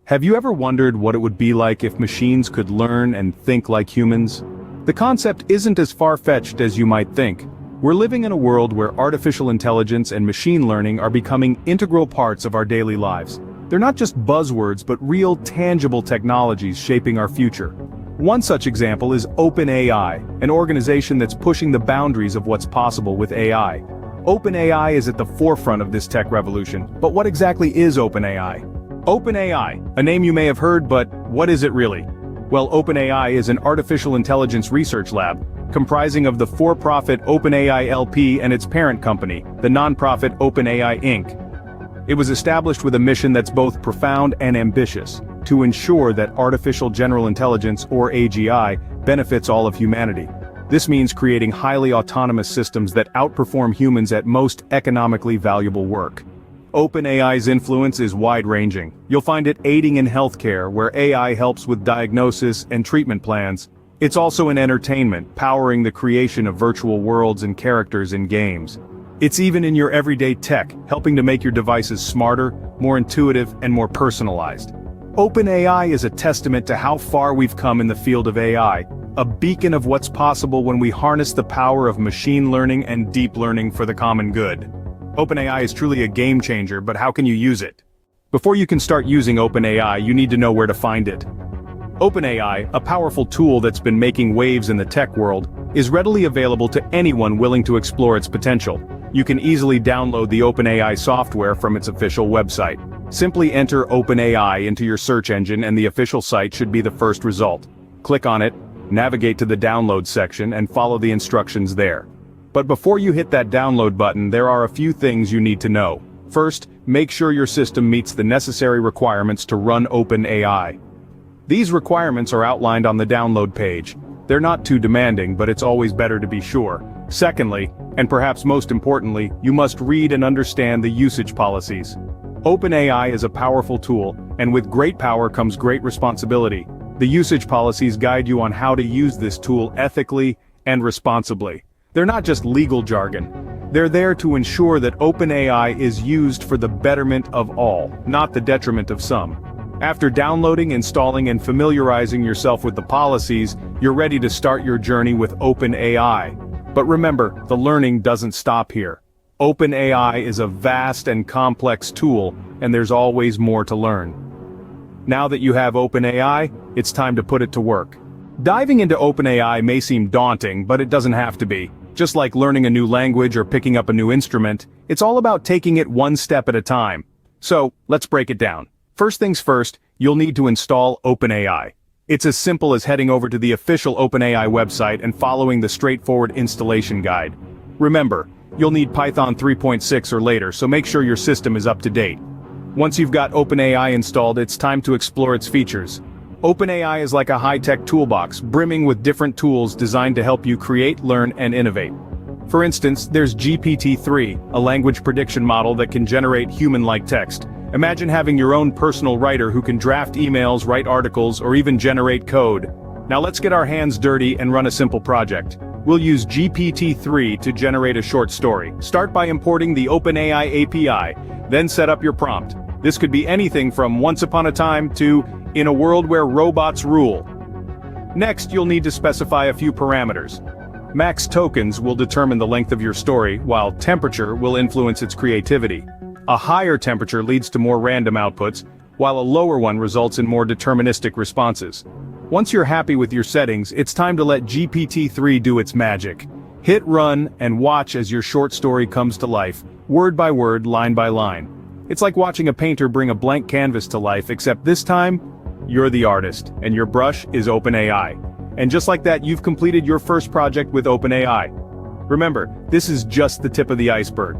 Have you ever wondered what it would be like if machines could learn and think like humans? The concept isn't as far-fetched as you might think. We're living in a world where artificial intelligence and machine learning are becoming integral parts of our daily lives. They're not just buzzwords but real, tangible technologies shaping our future. One such example is OpenAI, an organization that's pushing the boundaries of what's possible with AI. OpenAI is at the forefront of this tech revolution, but what exactly is OpenAI? OpenAI, a name you may have heard, but what is it really? Well, OpenAI is an artificial intelligence research lab, comprising of the for-profit OpenAI LP and its parent company, the non-profit OpenAI Inc. It was established with a mission that's both profound and ambitious, to ensure that artificial general intelligence, or AGI, benefits all of humanity. This means creating highly autonomous systems that outperform humans at most economically valuable work. OpenAI's influence is wide-ranging. You'll find it aiding in healthcare, where AI helps with diagnosis and treatment plans. It's also in entertainment, powering the creation of virtual worlds and characters in games. It's even in your everyday tech, helping to make your devices smarter, more intuitive, and more personalized. OpenAI is a testament to how far we've come in the field of AI, a beacon of what's possible when we harness the power of machine learning and deep learning for the common good. OpenAI is truly a game changer, but how can you use it? Before you can start using OpenAI, you need to know where to find it. OpenAI, a powerful tool that's been making waves in the tech world, is readily available to anyone willing to explore its potential. You can easily download the OpenAI software from its official website. Simply enter OpenAI into your search engine and the official site should be the first result. Click on it, navigate to the download section and follow the instructions there. But before you hit that download button, there are a few things you need to know. First, make sure your system meets the necessary requirements to run OpenAI. These requirements are outlined on the download page. They're not too demanding, but it's always better to be sure. Secondly, and perhaps most importantly, you must read and understand the usage policies. OpenAI is a powerful tool, and with great power comes great responsibility. The usage policies guide you on how to use this tool ethically and responsibly. They're not just legal jargon. They're there to ensure that OpenAI is used for the betterment of all, not the detriment of some. After downloading, installing, and familiarizing yourself with the policies, you're ready to start your journey with OpenAI. But remember, the learning doesn't stop here. OpenAI is a vast and complex tool, and there's always more to learn. Now that you have OpenAI, it's time to put it to work. Diving into OpenAI may seem daunting, but it doesn't have to be. Just like learning a new language or picking up a new instrument, it's all about taking it one step at a time. So, let's break it down. First things first, you'll need to install OpenAI. It's as simple as heading over to the official OpenAI website and following the straightforward installation guide. Remember, you'll need Python 3.6 or later, so make sure your system is up to date. Once you've got OpenAI installed, it's time to explore its features. OpenAI is like a high-tech toolbox, brimming with different tools designed to help you create, learn, and innovate. For instance, there's GPT-3, a language prediction model that can generate human-like text. Imagine having your own personal writer who can draft emails, write articles, or even generate code. Now let's get our hands dirty and run a simple project. We'll use GPT-3 to generate a short story. Start by importing the OpenAI API, then set up your prompt. This could be anything from once upon a time to in a world where robots rule. Next, you'll need to specify a few parameters. Max tokens will determine the length of your story, while temperature will influence its creativity. A higher temperature leads to more random outputs, while a lower one results in more deterministic responses. Once you're happy with your settings, it's time to let GPT-3 do its magic. Hit run and watch as your short story comes to life, word by word, line by line. It's like watching a painter bring a blank canvas to life, except this time, you're the artist, and your brush is OpenAI. And just like that, you've completed your first project with OpenAI. Remember, this is just the tip of the iceberg.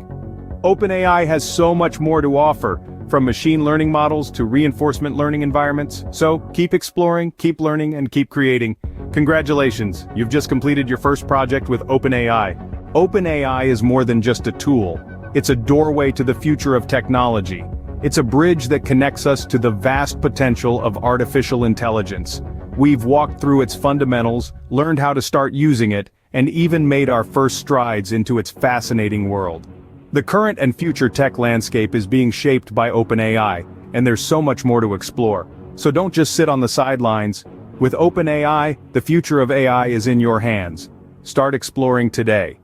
OpenAI has so much more to offer, from machine learning models to reinforcement learning environments. So, keep exploring, keep learning, and keep creating. Congratulations, you've just completed your first project with OpenAI. OpenAI is more than just a tool. It's a doorway to the future of technology. It's a bridge that connects us to the vast potential of artificial intelligence. We've walked through its fundamentals, learned how to start using it, and even made our first strides into its fascinating world. The current and future tech landscape is being shaped by OpenAI, and there's so much more to explore. So don't just sit on the sidelines. With OpenAI, the future of AI is in your hands. Start exploring today.